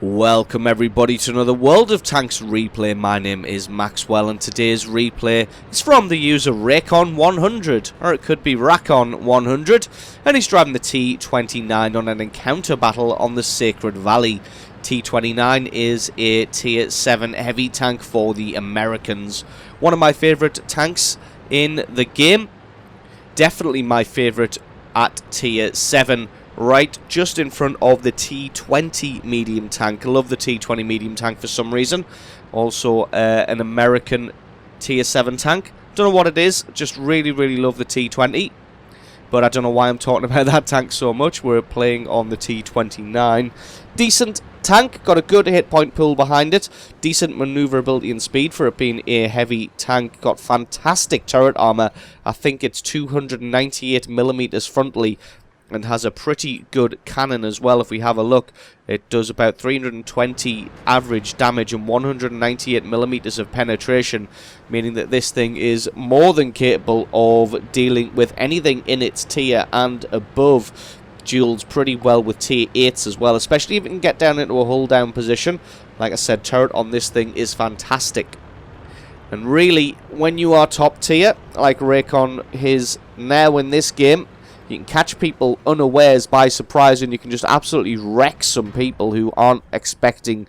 Welcome everybody to another World of Tanks replay. My name is Maxwell and today's replay is from the user Raycon 100, or it could be Racon 100, and he's driving the T29 on an encounter battle on the Sacred Valley. T29 is a tier 7 heavy tank for the Americans. One of my favourite tanks in the game. Definitely my favourite at tier 7. Right just in front of the T20 medium tank. I love the T20 medium tank for some reason. Also an American tier 7 tank. Don't know what it is, just really love the T20. But I don't know why I'm talking about that tank so much. We're playing on the T29. Decent tank, got a good hit point pool behind it. Decent maneuverability and speed for it being a heavy tank. Got fantastic turret armor. I think it's 298mm frontally. And has a pretty good cannon as well. If we have a look, it does about 320 average damage and 198mm of penetration, meaning that this thing is more than capable of dealing with anything in its tier and above. Duels pretty well with tier 8s as well, especially if it can get down into a hull down position. Like I said, turret on this thing is fantastic. And really, when you are top tier, like Raycon is now in this game, you can catch people unawares by surprise, and you can just absolutely wreck some people who aren't expecting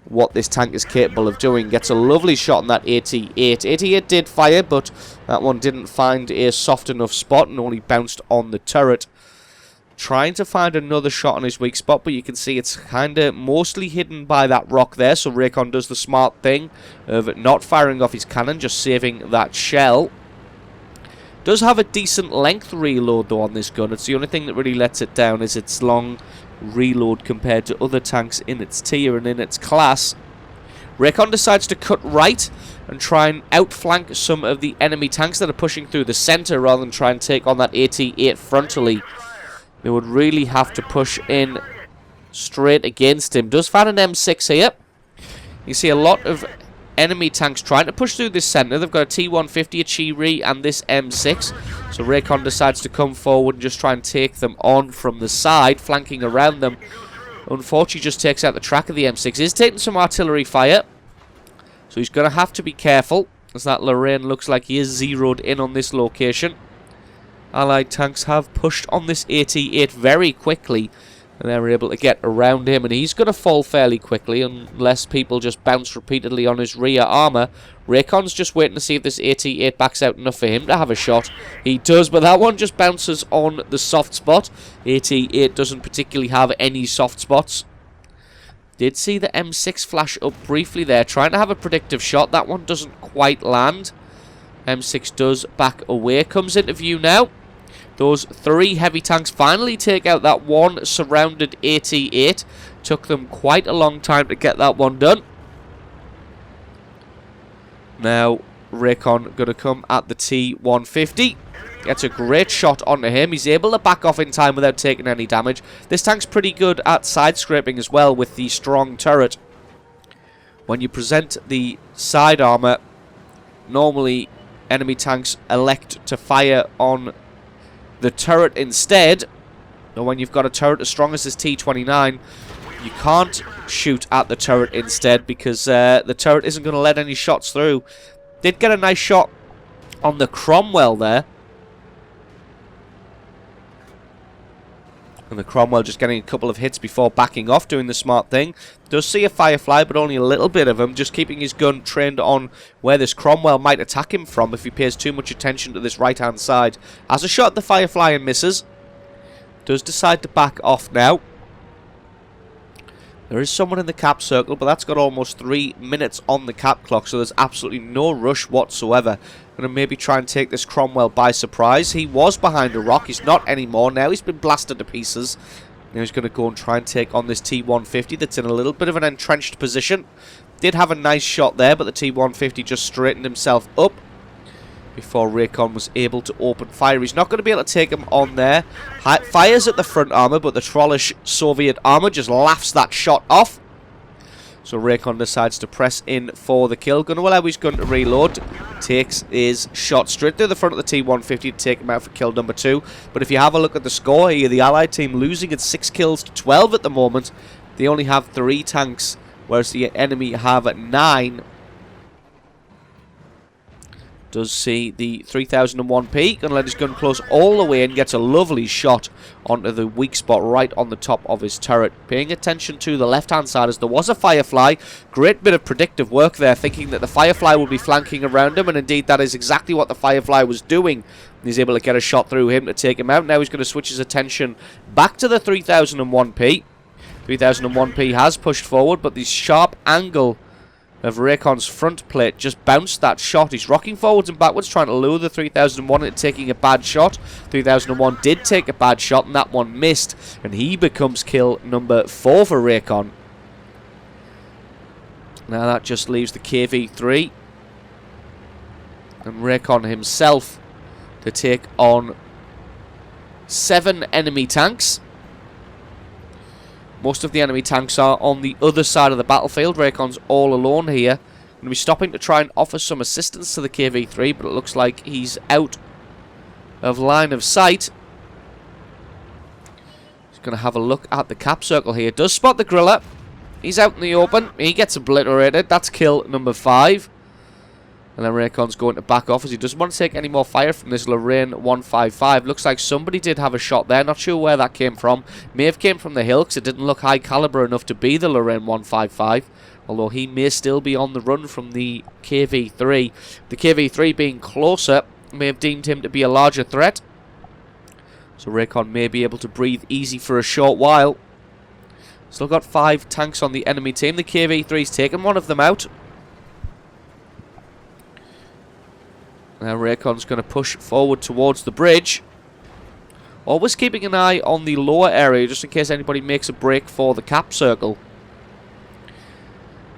what this tank is capable of doing. Gets a lovely shot on that 88. 88 did fire, but that one didn't find a soft enough spot and only bounced on the turret. Trying to find another shot on his weak spot, but you can see it's kind of mostly hidden by that rock there. So Raycon does the smart thing of not firing off his cannon, just saving that shell. Does have a decent length reload though on this gun. It's the only thing that really lets it down is its long reload compared to other tanks in its tier and in its class. Raycon decides to cut right and try and outflank some of the enemy tanks that are pushing through the center rather than try and take on that 88 frontally. They would really have to push in straight against him. Does find an M6 here. You see a lot of enemy tanks trying to push through this center. They've got a T150, a Chi-Ri, and this M6. So Raycon decides to come forward and just try and take them on from the side, flanking around them. Unfortunately, just takes out the track of the M6. He's taking some artillery fire, so he's going to have to be careful, as that Lorraine looks like he is zeroed in on this location. Allied tanks have pushed on this 88 very quickly, and they're able to get around him, and he's going to fall fairly quickly unless people just bounce repeatedly on his rear armor. Raycon's just waiting to see if this 88 backs out enough for him to have a shot. He does, but that one just bounces on the soft spot. 88 doesn't particularly have any soft spots. Did see the M6 flash up briefly there, trying to have a predictive shot. That one doesn't quite land. M6 does back away, comes into view now. Those three heavy tanks finally take out that one surrounded 88. Took them quite a long time to get that one done. Now, Raycon going to come at the T150. Gets a great shot onto him. He's able to back off in time without taking any damage. This tank's pretty good at side scraping as well with the strong turret. When you present the side armor, normally enemy tanks elect to fire on the turret instead. And when you've got a turret as strong as this T29, you can't shoot at the turret instead because the turret isn't going to let any shots through. Did get a nice shot on the Cromwell there. And the Cromwell just getting a couple of hits before backing off, doing the smart thing. Does see a Firefly, but only a little bit of him. Just keeping his gun trained on where this Cromwell might attack him from if he pays too much attention to this right-hand side. Has a shot at the Firefly and misses. Does decide to back off now. There is someone in the cap circle, but that's got almost 3 minutes on the cap clock, so there's absolutely no rush whatsoever. Going to maybe try and take this Cromwell by surprise. He was behind a rock. He's not anymore. Now he's been blasted to pieces. Now he's going to go and try and take on this T150 that's in a little bit of an entrenched position. Did have a nice shot there, but the T150 just straightened himself up before Raycon was able to open fire. He's not going to be able to take him on there. Fires at the front armor, but the Trollish Soviet armor just laughs that shot off. So Raycon decides to press in for the kill. Going to allow his gun to reload. Takes his shot straight through the front of the T150 to take him out for kill number 2. But if you have a look at the score here, the Allied team losing at 6 kills to 12 at the moment. They only have 3 tanks, whereas the enemy have 9. Does see the 3001P. Gonna let his gun close all the way and gets a lovely shot onto the weak spot right on the top of his turret. Paying attention to the left-hand side as there was a Firefly. Great bit of predictive work there, thinking that the Firefly would be flanking around him, and indeed that is exactly what the Firefly was doing. He's able to get a shot through him to take him out. Now he's going to switch his attention back to the 3001P. 3001P has pushed forward, but the sharp angle of Raycon's front plate just bounced that shot. He's rocking forwards and backwards, trying to lure the 3001 into taking a bad shot. 3001 did take a bad shot, and that one missed, and he becomes kill number 4 for Raycon. Now that just leaves the KV3 and Raycon himself to take on 7 enemy tanks. Most of the enemy tanks are on the other side of the battlefield. Raycon's all alone here. Going to be stopping to try and offer some assistance to the KV3, but it looks like he's out of line of sight. He's going to have a look at the cap circle here. Does spot the Griller. He's out in the open. He gets obliterated. That's kill number 5. And then Raycon's going to back off as he doesn't want to take any more fire from this Lorraine 155. Looks like somebody did have a shot there. Not sure where that came from. May have came from the hill because it didn't look high caliber enough to be the Lorraine 155. Although he may still be on the run from the KV3. The KV3 being closer may have deemed him to be a larger threat. So Raycon may be able to breathe easy for a short while. Still got 5 tanks on the enemy team. The KV3's taken one of them out. Now Raycon's going to push forward towards the bridge. Always keeping an eye on the lower area just in case anybody makes a break for the cap circle.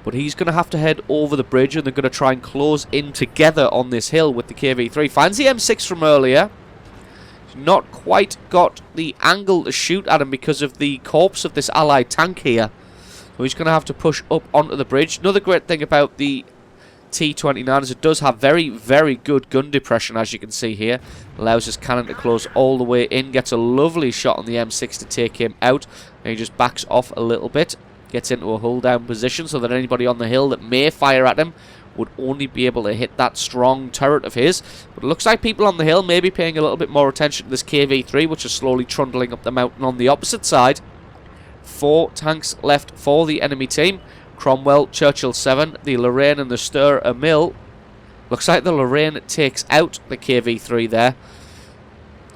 But he's going to head over the bridge, and they're going to try and close in together on this hill with the KV3. Finds the M6 from earlier. He's not quite got the angle to shoot at him because of the corpse of this allied tank here. So he's going to have to push up onto the bridge. Another great thing about the T29 is it does have very, very good gun depression, as you can see here. Allows his cannon to close all the way in. Gets a lovely shot on the M6 to take him out. And he just backs off a little bit. Gets into a hold down position so that anybody on the hill that may fire at him would only be able to hit that strong turret of his. But it looks like people on the hill may be paying a little bit more attention to this KV3, which is slowly trundling up the mountain on the opposite side. 4 tanks left for the enemy team. Cromwell, Churchill 7, the Lorraine and the Stir Mill. Looks like the Lorraine takes out the KV3 there.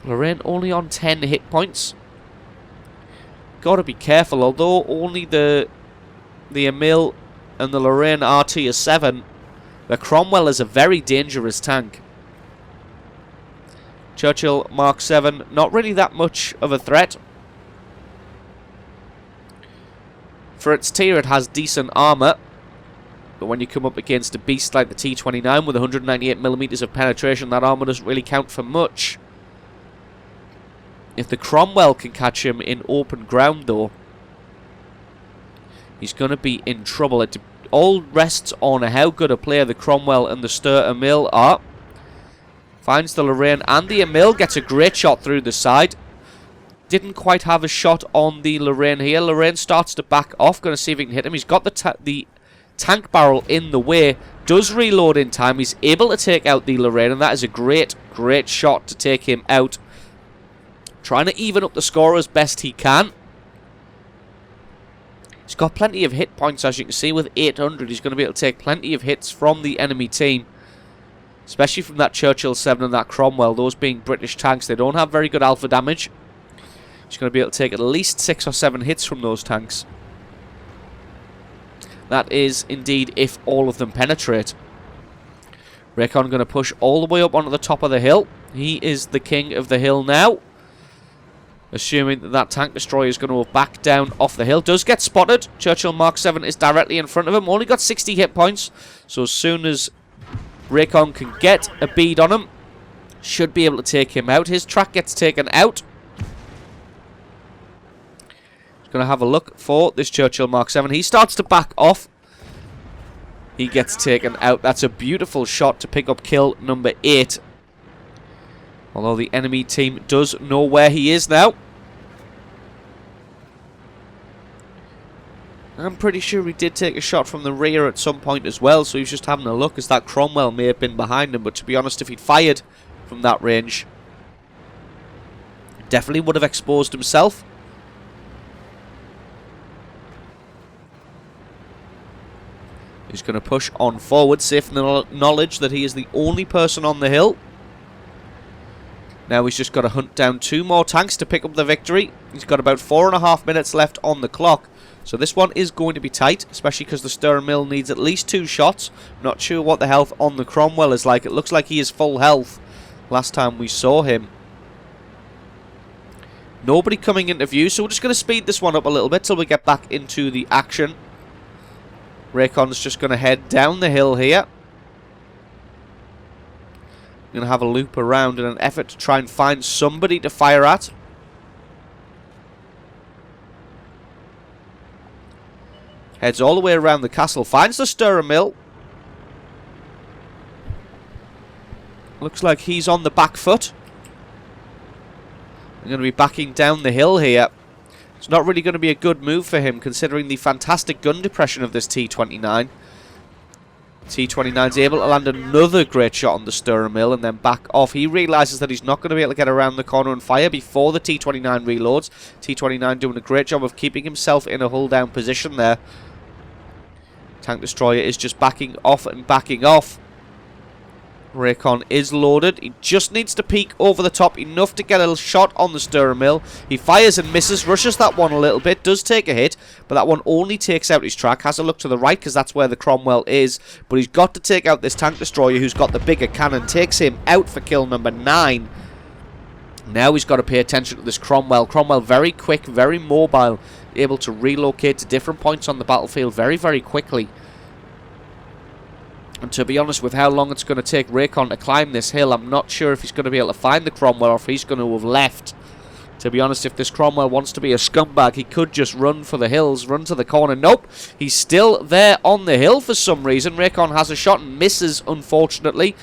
Lorraine only on 10 hit points. Got to be careful, although only the Emil and the Lorraine RT is 7. The Cromwell is a very dangerous tank. Churchill Mark 7, not really that much of a threat. For its tier, it has decent armour, but when you come up against a beast like the T29 with 198mm of penetration, that armour doesn't really count for much. If the Cromwell can catch him in open ground, though, he's going to be in trouble. It all rests on how good a player the Cromwell and the Stir Emil are. Finds the Lorraine and the Emil, gets a great shot through the side. Didn't quite have a shot on the Lorraine here. Lorraine starts to back off. Going to see if he can hit him. He's got the tank barrel in the way. Does reload in time. He's able to take out the Lorraine, and that is a great, great shot to take him out. Trying to even up the score as best he can. He's got plenty of hit points, as you can see. With 800, he's going to be able to take plenty of hits from the enemy team. Especially from that Churchill 7 and that Cromwell. Those being British tanks, they don't have very good alpha damage. He's going to be able to take at least 6 or 7 hits from those tanks. That is indeed if all of them penetrate. Raycon going to push all the way up onto the top of the hill. He is the king of the hill now. Assuming that that tank destroyer is going to back down off the hill. Does get spotted. Churchill Mark 7 is directly in front of him. Only got 60 hit points. So as soon as Raycon can get a bead on him, should be able to take him out. His track gets taken out. Going to have a look for this Churchill Mark 7. He starts to back off. He gets taken out. That's a beautiful shot to pick up kill number 8. Although the enemy team does know where he is now. I'm pretty sure he did take a shot from the rear at some point as well, so he was just having a look as that Cromwell may have been behind him. But to be honest, if he'd fired from that range, definitely would have exposed himself. He's going to push on forward, safe in the knowledge that he is the only person on the hill. Now he's just got to hunt down 2 more tanks to pick up the victory. He's got about 4.5 minutes left on the clock. So this one is going to be tight, especially because the Stir Mill needs at least 2 shots. Not sure what the health on the Cromwell is like. It looks like he is full health last time we saw him. Nobody coming into view, so we're just going to speed this one up a little bit till we get back into the action. Rakon's just going to head down the hill here. Going to have a loop around in an effort to try and find somebody to fire at. Heads all the way around the castle, finds the Stirrer Mill. Looks like he's on the back foot. I'm going to be backing down the hill here. It's not really going to be a good move for him, considering the fantastic gun depression of this T29. T29's able to land another great shot on the Stirrer Mill and then back off. He realises that he's not going to be able to get around the corner and fire before the T29 reloads. T29 doing a great job of keeping himself in a hull down position there. Tank Destroyer is just backing off and backing off. Rakon is loaded. He just needs to peek over the top enough to get a shot on the Stirrer Mill. He fires and misses, rushes that one a little bit, does take a hit, but that one only takes out his track. Has a look to the right because that's where the Cromwell is, but he's got to take out this Tank Destroyer who's got the bigger cannon. Takes him out for kill number 9. Now he's got to pay attention to this Cromwell. Cromwell very quick, very mobile, able to relocate to different points on the battlefield very, very quickly. And to be honest, with how long it's going to take Rakon to climb this hill, I'm not sure if he's going to be able to find the Cromwell or if he's going to have left. To be honest, if this Cromwell wants to be a scumbag, he could just run for the hills, run to the corner. Nope, he's still there on the hill for some reason. Rakon has a shot and misses, unfortunately.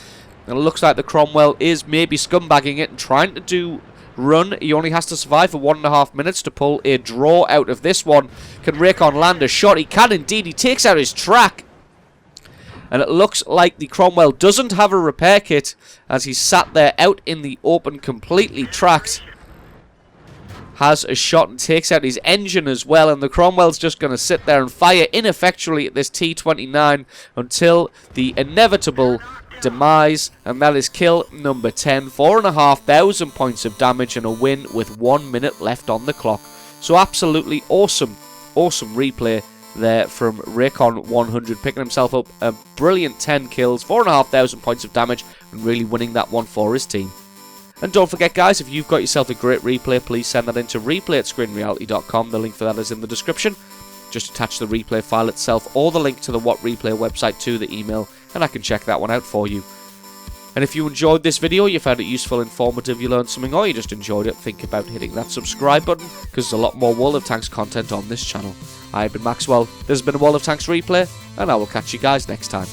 And it looks like the Cromwell is maybe scumbagging it and trying to run. He only has to survive for 1.5 minutes to pull a draw out of this one. Can Rakon land a shot? He can indeed. He takes out his track. And it looks like the Cromwell doesn't have a repair kit as he's sat there out in the open, completely tracked. Has a shot and takes out his engine as well. And the Cromwell's just going to sit there and fire ineffectually at this T29 until the inevitable demise. And that is kill number 10. 4,500 points of damage and a win with 1 minute left on the clock. So absolutely awesome, awesome replay there from Rakon 100, picking himself up a brilliant 10 kills, 4,500 points of damage, and really winning that one for his team. And don't forget, guys, if you've got yourself a great replay, please send that in to replay@screenreality.com. The link for that is in the description. Just attach the replay file itself or the link to the What Replay website to the email, and I can check that one out for you. And if you enjoyed this video, you found it useful, informative, you learned something, or you just enjoyed it, think about hitting that subscribe button, because there's a lot more World of Tanks content on this channel. I've been Maxwell, this has been a World of Tanks replay, and I will catch you guys next time.